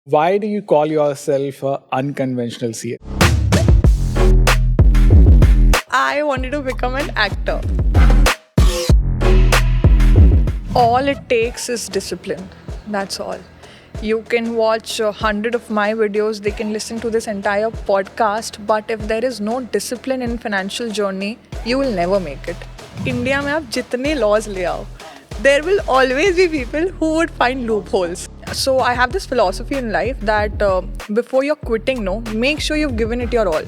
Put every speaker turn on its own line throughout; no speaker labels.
Why do you call yourself a unconventional CA?
I wanted to become an actor. All it takes is discipline. That's all. You can watch 100 of my videos, they can listen to this entire podcast, but if there is no discipline in financial journey, you will never make it. India में आप जितने laws ले आओ, there will always be people who would find loopholes. So I have this philosophy in life that before you're quitting, make sure you've given it your all.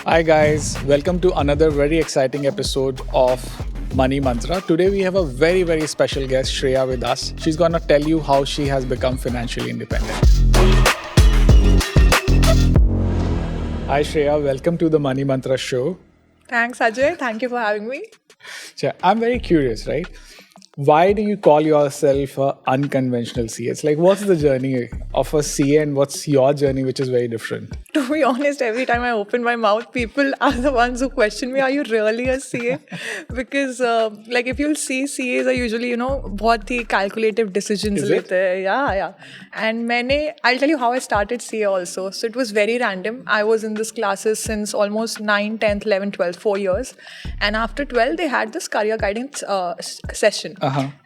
Hi guys, welcome to another very exciting episode of Money Mantra. Today we have a very special guest, Shreya, with us. She's gonna tell you how she has become financially independent. Hi Shreya, welcome to the Money Mantra show.
Thanks, Ajay. Thank you for having me.
I'm very curious, right? Why do you call yourself a unconventional CA? It's like, what's the journey of a CA and what's your journey, which is very different?
To be honest, every time I open my mouth, people are the ones who question me, are you really a CA? Because if you'll see, CAs are usually, बहुत ही calculative decisions
Is it?
लेते हैं. Yeah. And I'll tell you how I started CA also. So it was very random. I was in this classes since almost 9, 10th, 11th, 12th, 4 years. And after 12, they had this career guidance session.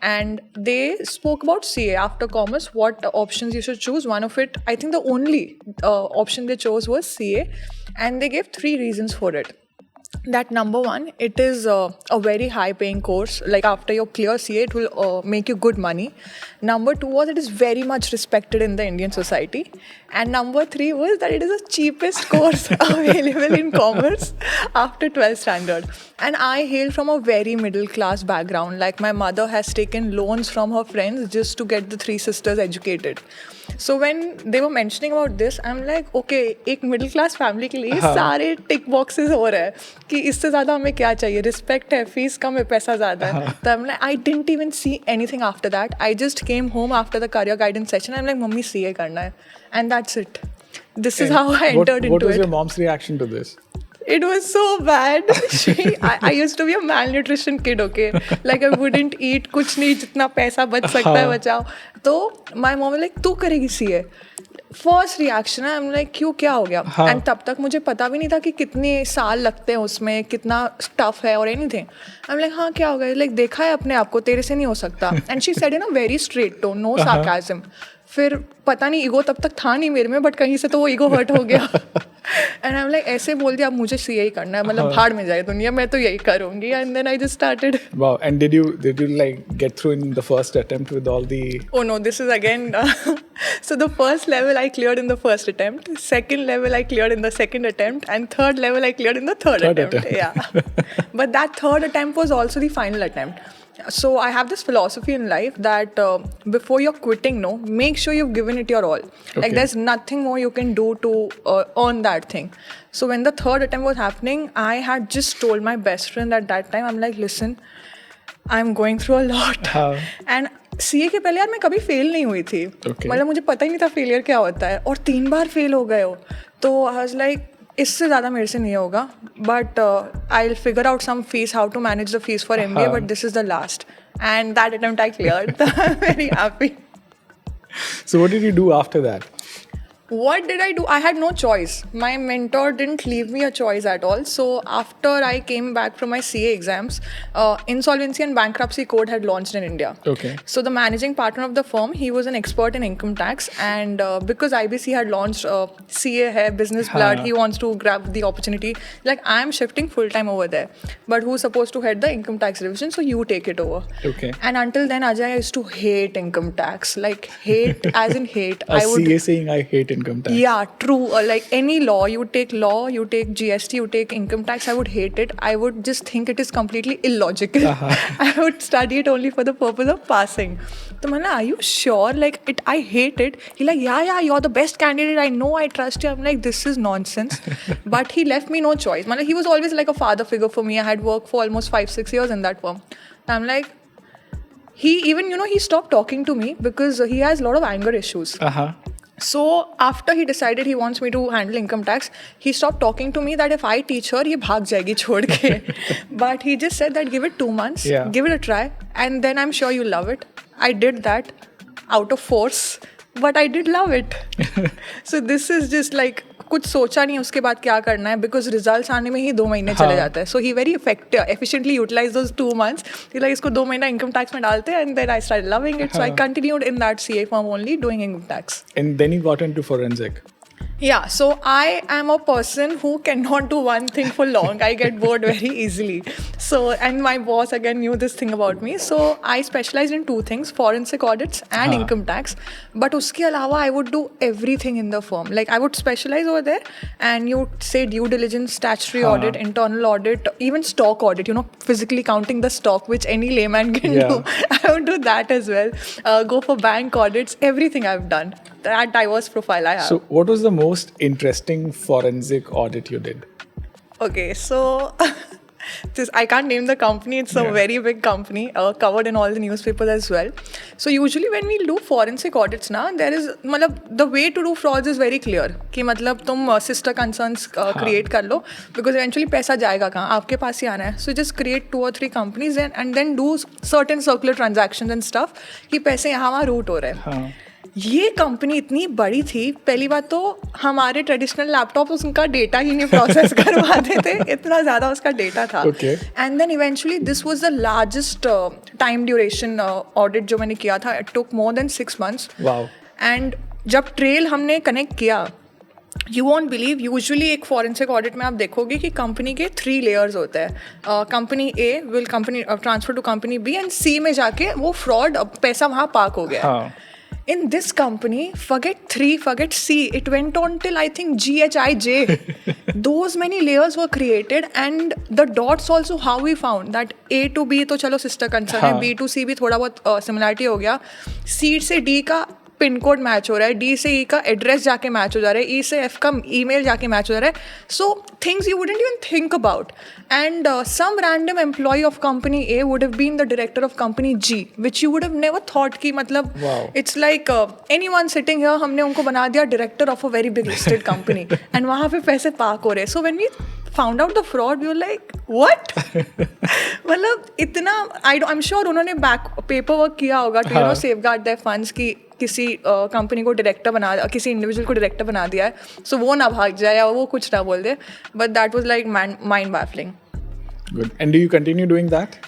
And they spoke about CA after commerce, what options you should choose. One of it, I think the only option they chose was CA, and they gave 3 reasons for it. That number one, it is a very high paying course. Like after you clear CA, it will make you good money. Number 2 was it is very much respected in the Indian society. And number 3 was that it is the cheapest course available in commerce after 12th standard. And I hail from a very middle class background. Like my mother has taken loans from her friends just to get the 3 sisters educated. So when they were mentioning about this, I'm like, okay, एक middle class family के लिए सारे tick boxes हो रहे हैं कि इससे ज़्यादा हमें क्या चाहिए, respect है, fees कम है, पैसा ज़्यादा है. तो I'm like, I didn't even see anything after that. I just came home after the career guidance session. I'm like, mummy CA करना है, and that's it. This is how I entered into it.
What was your mom's reaction to this?
It was so bad. I used to be a malnutrition kid, okay? Like I wouldn't eat कुछ नहीं, जितना पैसा बच सकता है बचाओ. तो my mom was like, तू करेगी CA? First reaction है, I'm like, क्यों, क्या हो गया? And तब तक मुझे पता भी नहीं था कि कितने साल लगते हैं उसमें, कितना tough है और anything. I'm like, हाँ क्या हो गया? Like देखा है अपने आप को, तेरे से नहीं हो सकता. And she said in a very straight tone, no sarcasm. फिर पता नहीं ईगो तब तक था नहीं मेरे में, बट कहीं से तो वो ईगो हर्ट हो गया. एंड आई एम लाइक, ऐसे बोल दिया अब मुझे CA ही करना है, मतलब भाड़ में जाए दुनिया, मैं तो यही करूंगी. And then I just started.
Wow, and did you like get through in the first attempt with all the...
Oh no, this is again so the first level I cleared in the first attempt, second level I cleared in the second attempt, and third level I cleared in the third attempt. Yeah. But that third attempt was also the final attempt. So I have this philosophy in life that before you're quitting, make sure you've given it your all. Like there's nothing more you can do to earn that thing. So when the third attempt was happening, I had just told my best friend at that time, I'm like, listen, I'm going through a lot. And CA के पहले यार मैं कभी fail नहीं हुई थी. मतलब मुझे पता ही नहीं था फेलियर क्या होता है, और 3 बार फेल हो गए हो. तो I was like, इससे ज़्यादा मेरे से नहीं होगा, but I will figure out some fees, how to manage the fees for MBA, but this is the last. And that attempt I cleared. I am very happy.
So what did you do after that?
What did I do? I had no choice. My mentor didn't leave me a choice at all. So after I came back from my CA exams, insolvency and bankruptcy code had launched in India.
Okay.
So the managing partner of the firm, he was an expert in income tax, and because IBC had launched CA hai, business blood, he wants to grab the opportunity. Like I'm shifting full time over there, but who's supposed to head the income tax division? So you take it over.
Okay.
And until then, Ajay, I used to hate income tax. Like hate as in hate.
A CA saying I hate income tax.
Yeah, true. Like any law, you take GST, you take income tax, I would hate it. I would just think it is completely illogical. I would study it only for the purpose of passing. So I'm like, are you sure? Like I hate it. He like, yeah, you're the best candidate. I know, I trust you. I'm like, this is nonsense. But he left me no choice. He was always like a father figure for me. I had worked for almost 5-6 years in that firm. So I'm like, he even, he stopped talking to me because he has a lot of anger issues. So after he decided he wants me to handle income tax, he stopped talking to me that if I teach her, ये भाग जाएगी छोड़ के. But he just said that give it 2 months,
Yeah.
give it a try, and then I'm sure you'll love it. I did that out of force, but I did love it. So this is just like कुछ सोचा नहीं उसके बाद क्या करना है, because results आने में ही 2 महीने चले जाते हैं. So he very efficiently utilize those 2 months. Like इसको 2 महीना इनकम टैक्स में डालते हैं, and then I start loving it. So I continued in that CA firm only doing income tax.
And then you got into forensic.
Yeah, so I am a person who cannot do one thing for long. I get bored very easily. So, and my boss again knew this thing about me. So I specialized in 2 things, forensic audits and income tax. But uske alawa, I would do everything in the firm. Like I would specialize over there, and you would say due diligence, statutory audit, internal audit, even stock audit, you know, physically counting the stock, which any layman can do. I would do that as well. Go for bank audits, everything I've done. That diverse profile I have.
So what was the most interesting forensic audit you did?
Okay, so I can't name the company. It's a very big company, covered in all the newspapers as well. So usually when we do forensic audits ना, there is मतलब the way to do frauds is very clear. कि मतलब तुम sister concerns create कर लो, because eventually पैसा जाएगा कहाँ, आपके पास ही आना है. So just create 2 or 3 companies and then do certain circular transactions and stuff कि पैसे यहाँ वहाँ रूट हो रहे हैं. ये कंपनी इतनी बड़ी थी, पहली बात तो हमारे ट्रेडिशनल लैपटॉप उनका डेटा ही नहीं प्रोसेस करवाते थे, इतना ज़्यादा उसका डेटा था. And then eventually this was the largest time duration audit जो मैंने किया था. It took more than 6 months. And जब ट्रेल हमने कनेक्ट किया, यू वॉन्ट बिलीव, यूजुअली एक फॉरेंसिक ऑडिट में आप देखोगे कि कंपनी के 3 layers होते हैं. Company A will company transfer to company B, and C में जाके वो फ्रॉड पैसा वहाँ पार्क हो गया. In this company, forget 3, forget C, it went on till I think G, H, I, J. Those many layers were created, and the dots also how we found that A to B तो चलो sister concern है, B to C भी थोड़ा बहुत similarity हो गया, C से D का पिन कोड मैच हो रहा है, डी से ई का एड्रेस जाके मैच हो जा रहा है, ई से एफ का ईमेल जाके मैच हो जा रहा है. So things you wouldn't even think about. And some random employ of company A would have been the director of company G, which you would have never thought कि मतलब it's like anyone sitting here, हमने उनको बना दिया director of a very big listed company, and वहाँ पे पैसे park हो रहे. So when we found out the fraud, we were like what? मतलब इतना I'm sure उन्होंने पेपर वर्क किया होगा to you know safeguard their funds कि किसी कंपनी को डायरेक्टर बना, किसी इंडिविजुअल को डायरेक्टर बना दिया है, सो वो ना भाग जाए या वो कुछ ना बोल दे. But that was like mind baffling.
Good. And do you continue doing that?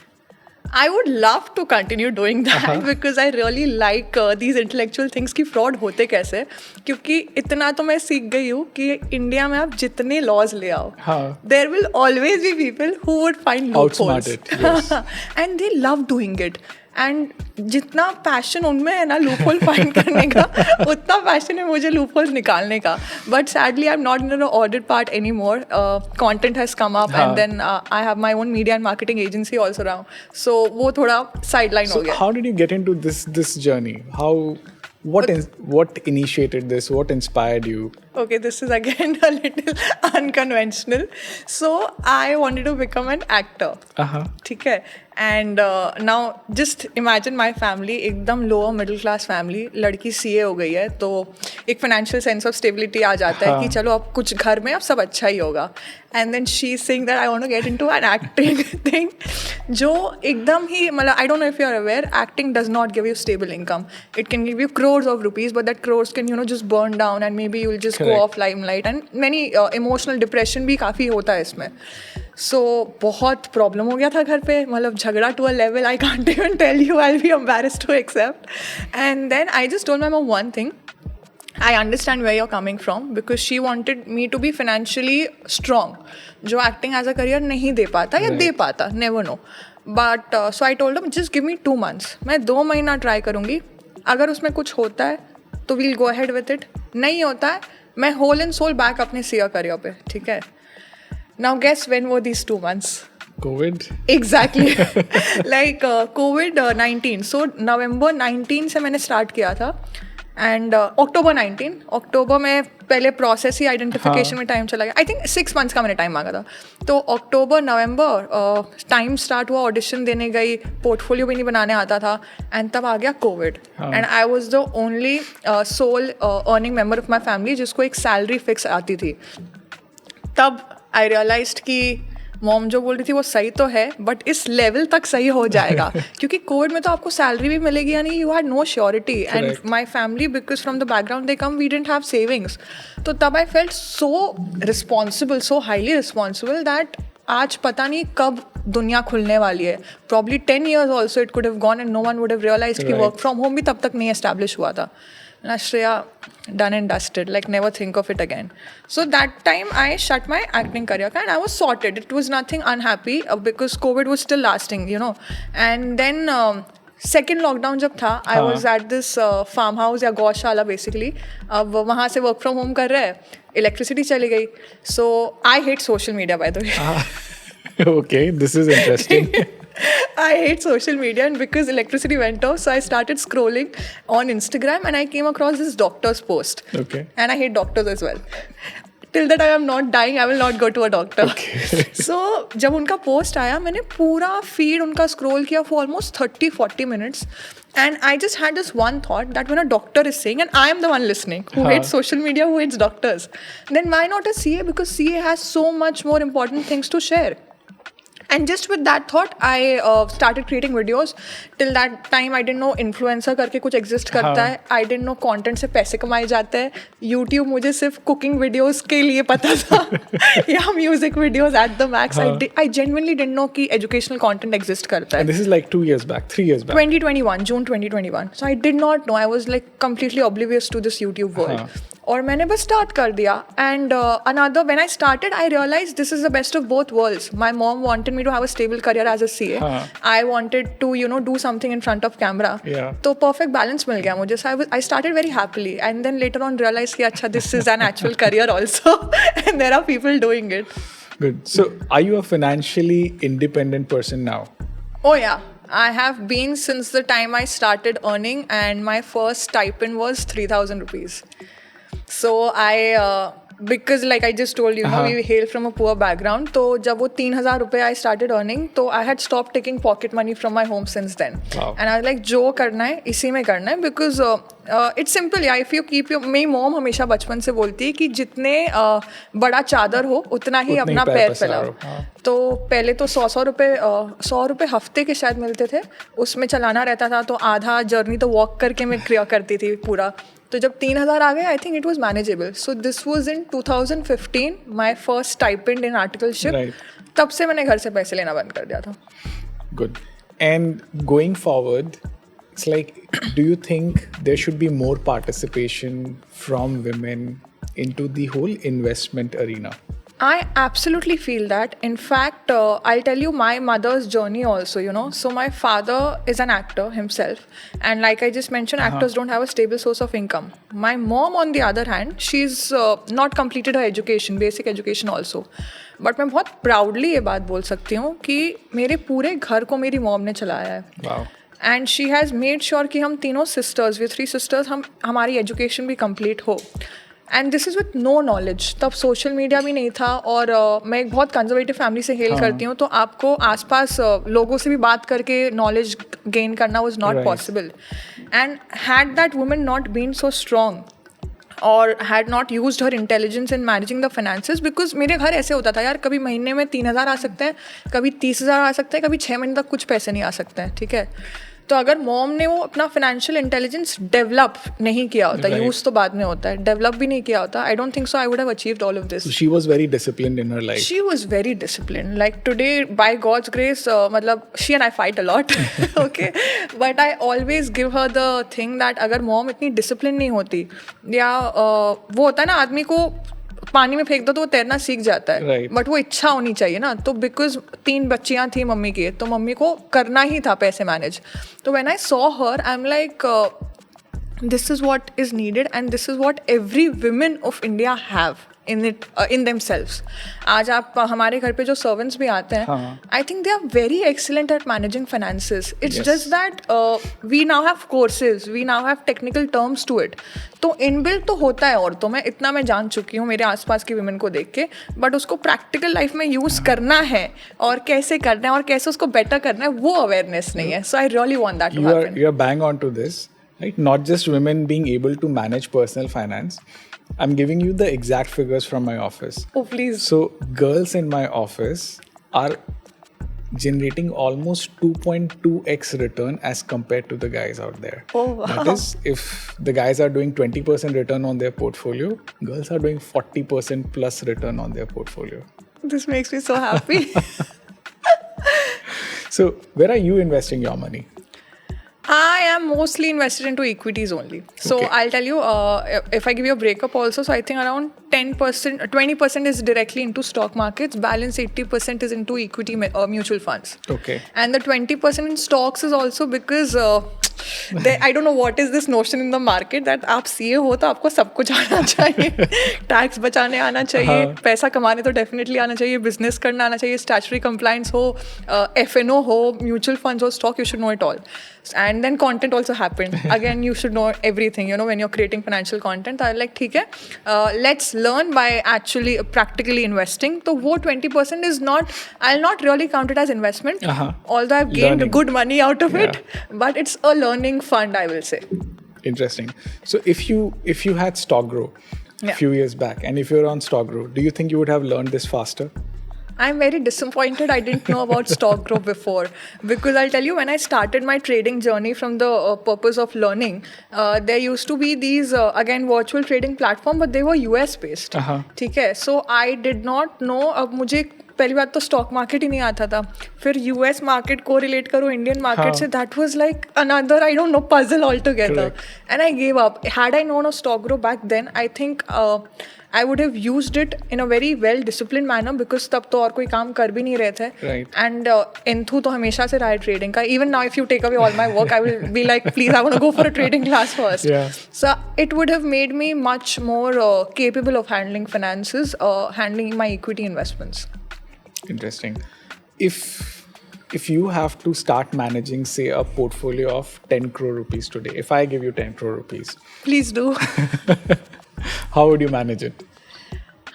I would love to continue doing that because I really like these intellectual things कि fraud होते कैसे, क्योंकि इतना तो मैं सीख गई हूँ कि इंडिया में आप जितने laws ले आओ, there will always be people who would find loopholes.
Outsmart it, yes.
And they love doing it. And जितना पैशन उनमें है ना लूपहोल फाइंड करने का, उतना पैशन है मुझे लूपहोल्स निकालने का. But sadly I am not in the audit part any more. Content has come up, and then I have my own media and marketing agency also now. So वो थोड़ा sideline हो गया.
How did you get into this journey? What initiated this? What inspired you?
Okay, this is again a little unconventional. So I wanted to become an actor. ठीक है. And now just imagine my family, एकदम lower middle class family, लड़की CA हो गई है, तो एक financial sense of stability आ जाता है कि चलो अब कुछ घर में अब सब अच्छा ही होगा. And then she's saying that I want to get into an acting thing, जो एकदम ही मतलब I don't know if you're aware, acting does not give you stable income. It can give you crores of rupees, but that crores can just burn down, and maybe you'll just go off limelight, and many emotional depression भी काफ़ी होता है इसमें. So बहुत problem हो गया था घर पे, मतलब झगड़ा to a level I can't even tell you, I'll be embarrassed to accept. And then I just told my mom one thing, I understand where you're coming from, because she wanted me to be financially strong, जो acting as a career नहीं दे पाता या दे पाता, never know. But so I told her just give me 2 months, मैं 2 महीना try करूँगी, अगर उसमें कुछ होता है तो we'll go ahead with it, नहीं होता है मैं whole and soul back अपने CA career पे. ठीक है. Now guess when were these 2 months?
COVID?
Exactly. Like COVID-19. So November 19 से मैंने start किया था, एंड अक्टूबर में पहले प्रोसेस ही आइडेंटिफिकेशन में टाइम चला गया. आई थिंक 6 मंथ्स का मैंने टाइम मांगा था. तो अक्टूबर नवंबर टाइम स्टार्ट हुआ, ऑडिशन देने गई, पोर्टफोलियो भी नहीं बनाने आता था, एंड तब आ गया Covid. And I was the only sole earning member of my family जिसको एक सैलरी फिक्स आती थी. तब आई रियलाइज्ड कि मॉम जो बोल रही थी वो सही तो है, बट इस लेवल तक सही हो जाएगा क्योंकि कोविड में तो आपको सैलरी भी मिलेगी या नहीं, you had no surety. And my family, because from the background they come, we didn't have savings. तो तब I felt so responsible, so highly responsible that आज पता नहीं कब दुनिया खुलने वाली है. Probably 10 years also it could have gone and no one would have realised कि वर्क फ्रॉम होम भी तब तक नहीं एस्टैब्लिश हुआ था. And Shreya, done and dusted, like never think of it again. So that time I shut my acting career and I was sorted. It was nothing unhappy because COVID was still lasting, you know. And then second lockdown जब था, I was at this farmhouse या गौशाला basically. अब वहाँ से work from home कर रहे हैं, electricity चली गई. So I hate social media by the way.
Okay, this is interesting.
I hate social media, and because electricity went off, so I started scrolling on Instagram and I came across this doctor's post.
Okay.
And I hate doctors as well. Till that I am not dying, I will not go to a doctor.
Okay.
So जब उनका post आया, मैंने पूरा feed उनका scroll किया for almost 30-40 minutes. And I just had this one thought that when a doctor is saying, and I am the one listening, who hates social media, who hates doctors, then why not a CA? Because CA has so much more important things to share. And just with that thought, I started creating videos. Till that time, I didn't know influencer करके कुछ exist करता है. I didn't know content से पैसे कमाए जाते हैं. YouTube मुझे सिर्फ cooking videos के लिए पता था या music videos at the max. I genuinely didn't know कि educational content exist करता है.
And this is like 2 years back, 3 years back.
2021, June 2021. So I did not know. I was like completely oblivious to this YouTube world. और मैंने बस start कर दिया. And another when I started I realised this is the best of both worlds. My mom wanted me to have a stable career as a CA. I wanted to you know do something in front of camera. तो perfect balance मिल गया मुझे. So I started very happily and then later on realise कि अच्छा this is an actual career also and there are people doing it.
Good. So are you a financially independent person now?
Oh yeah. I have been since the time I started earning, and my first stipend was 3,000 rupees. So because like I just told you, we hail from a poor background. तो जब वो 3,000 रुपये I started earning, तो I had stopped taking pocket money from my home since then. Wow. And I was like, जो करना है इसी में करना है, because it's simple. Yeah, if you keep your, मेरी मॉम हमेशा बचपन से बोलती है कि जितने बड़ा चादर हो उतना ही अपना पैर फैलाओ. तो पहले तो 100 रुपये हफ्ते के शायद मिलते थे, उसमें चलाना रहता था. तो आधा जर्नी तो वॉक करके मैं क्लियर करती थी पूरा. तो जब 3,000 आ गए, I think it was manageable. So this was in 2015, my first stipend in articleship. तब से मैंने घर से पैसे लेना बंद कर दिया था.
Good. And going forward, it's like, do you think there should be more participation from women into the whole investment arena?
I absolutely feel that. In fact, I'll tell you my mother's journey also, you know. So my father is an actor himself. And like I just mentioned, actors don't have a stable source of income. My mom, on the other hand, she's not completed her education, basic education also. But मैं बहुत proudly ये बात बोल सकती हूँ कि मेरे पूरे घर को मेरी mom ने चलाया है.
Wow.
And she has made sure कि हम तीनों sisters, we 3 sisters, हमारी education भी complete हो. And this is with no knowledge. तब सोशल मीडिया भी नहीं था, और मैं एक बहुत कंजर्वेटिव फैमिली से हेल करती हूँ. तो आपको आसपास लोगों से भी बात करके नॉलेज गेन करना was not possible. And had that woman not been so strong और had not used her intelligence in managing the finances, because मेरे घर ऐसे होता था यार, कभी महीने में 3,000 आ सकते हैं, कभी 30,000 आ सकते हैं, कभी 6 महीने तक कुछ पैसे नहीं आ सकते हैं. ठीक है. तो अगर मॉम ने वो अपना फाइनेंशियल इंटेलिजेंस डेवलप नहीं किया होता, यूज तो बाद में होता है, डेवलप भी नहीं किया होता, I don't think so I would have achieved all of this.
She was very disciplined in her life.
She was very disciplined. Like today by God's grace, मतलब she and I fight a lot, okay, but I always give her the thing that अगर mom इतनी discipline नहीं होती, या वो होता है ना आदमी को पानी में फेंक दो तो वो तैरना सीख जाता है, बट वो इच्छा होनी चाहिए ना. तो बिकॉज 3 बच्चियां थी मम्मी की, तो मम्मी को करना ही था पैसे मैनेज. तो when I saw her, I am like, this is what is needed and this is what every women of India have. in themselves. आज आप हमारे घर पे जो servants भी आते हैं, I think they are very excellent at managing finances. It's just that we now have courses, we now have technical terms to it. तो इनबिल्ट तो होता है औरतों में, इतना मैं जान चुकी हूँ मेरे आसपास की women को देख के, बट उसको प्रैक्टिकल लाइफ में यूज करना है और कैसे करना है और कैसे उसको बेटर करना है वो अवेयरनेस नहीं है. So I really want that to happen.
You are bang on to this, right? Not just women being able to manage personal finance. I'm giving you the exact figures from my office.
Oh, please.
So girls in my office are generating almost 2.2x return as compared to the guys out there.
Oh, wow.
That is, if the guys are doing 20% return on their portfolio, girls are doing 40% plus return on their portfolio.
This makes me so happy.
So where are you investing your money?
I am mostly invested into equities only. So
Okay.
I'll tell you, if I give you a breakup also, so I think around 10%, 20% is directly into stock markets, balance 80% is into equity mutual funds.
Okay.
And the 20% in stocks is also because I don't know what is this notion in the market that आप CA हो तो आपको सब कुछ आना चाहिए, tax बचाने आना चाहिए, पैसा कमाने तो डेफिनेटली आना चाहिए, बिजनेस करना आना चाहिए, स्टैचुटरी कंप्लायंस हो, FNO हो, म्यूचुअल फंड्स हो, stock, you should know it all. And then content also happened. Again, you should know everything, you know, when you're creating financial content. I like, ठीक है, let's learn by actually practically investing. तो वो 20% is not, I'll not really count it as investment, although I've gained
Learning.
good money out of it, but it's a learning fund, I will say.
Interesting. So if you had StockGrow a few years back, and if you're on StockGrow, do you think you would have learned this faster?
I'm very disappointed I didn't know about StockGrow before, because I'll tell you, when I started my trading journey from the purpose of learning, there used to be these again virtual trading platform, but they were US based. ठीक है, so I did not know. अब मुझे पहली बात तो stock market ही नहीं आता था, फिर यूएस मार्केट को रिलेट करो इंडियन मार्केट से, that was like another, I don't know, puzzle all together, and I gave up. Had I known of StockGrow back then, I think I would have used it in a very well disciplined manner, because तब तो और कोई काम कर भी नहीं रहे थे.
Right.
And enthu तो हमेशा से रहा है ट्रेडिंग का. Even now if you take away all my work, I will be like, please, I want to go for a trading class first.
Yeah.
So it would have made me much more capable of handling finances, handling my equity investments.
Interesting. If you have to start managing, say, a portfolio of 10 crore rupees today, if I give you 10 crore rupees,
Please do.
how would you manage it?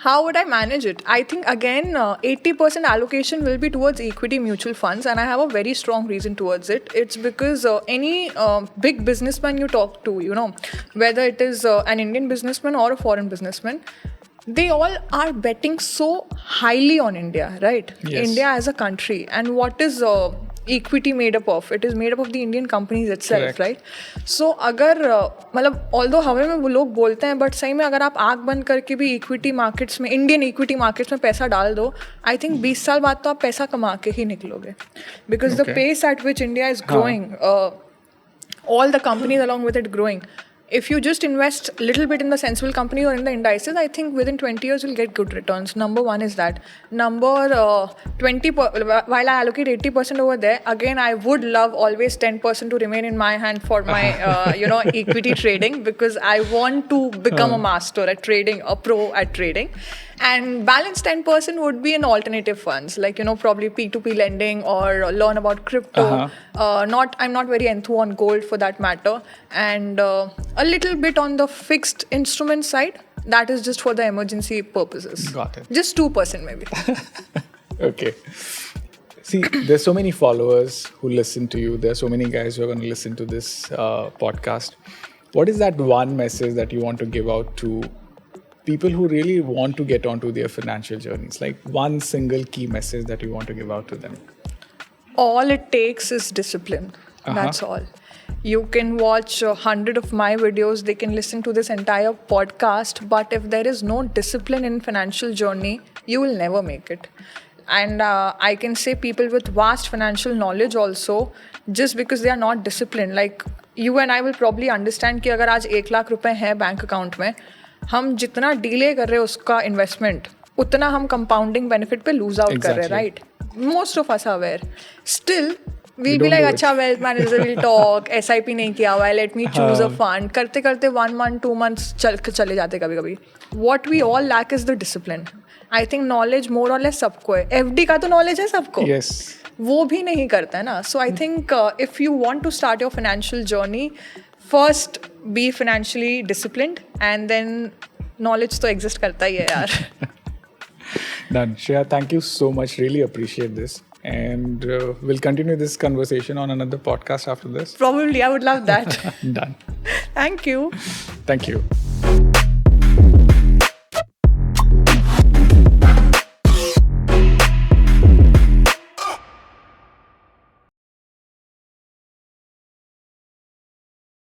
How would I manage it? I think again, 80% allocation will be towards equity mutual funds, and I have a very strong reason towards it. It's because any big businessman you talk to, you know, whether it is an Indian businessman or a foreign businessman, they all are betting so highly on India, right?
Yes.
India as a country. And what is equity made up of? It is made up of the Indian companies itself.
Correct.
Right? So अगर मतलब although हवा में वो लोग बोलते हैं, but सही में अगर आप आँख बंद करके भी इक्विटी मार्केट्स में, इंडियन इक्विटी मार्केट्स में पैसा डाल दो, आई थिंक 20 साल बाद तो आप पैसा कमा के ही निकलोगे, because the pace at which India is growing, all the companies along with it growing. If you just invest a little bit in the sensible company or in the indices, I think within 20 years you'll get good returns. Number one is that. Number 20, while I allocate 80% over there, again, I would love always 10% to remain in my hand for my, equity trading, because I want to become a master at trading, a pro at trading. And balance 10% would be in alternative funds, like, probably P2P lending, or learn about crypto. I'm not very enthused on gold for that matter. And a little bit on the fixed instrument side. That is just for the emergency purposes.
Got it.
Just 2% maybe.
Okay. See, there's so many followers who listen to you. There are so many guys who are going to listen to this podcast. What is that one message that you want to give out to people who really want to get onto their financial journeys? Like one single key message that you want to give out to them.
All it takes is discipline. That's all. You can watch 100 of my videos. They can listen to this entire podcast. But if there is no discipline in financial journey, you will never make it. And I can say people with vast financial knowledge also, just because they are not disciplined. Like you and I will probably understand कि अगर आज 1 लाख रुपए है bank account में, हम जितना delay कर रहे हैं उसका इन्वेस्टमेंट, उतना हम कंपाउंडिंग बेनिफिट पे लूज आउट कर रहे हैं, right? Most of us are aware. Still we'll be like, अच्छा wealth manager will talk, SIP नहीं किया हुआ है, let me choose a fund. करते करते 1 month, 2 months चले जाते कभी कभी. What we all lack is the discipline. I think knowledge more or less सबको है. FD का तो knowledge है सबको.
Yes.
वो भी नहीं करता है ना. So I think if you want to start your financial journey, first be financially disciplined and then knowledge तो exist करता ही है यार.
Done. Shreya, thank you so much. Really appreciate this. And we'll continue this conversation on another podcast after this.
Probably, I would love that.
Done.
Thank you.
Thank you.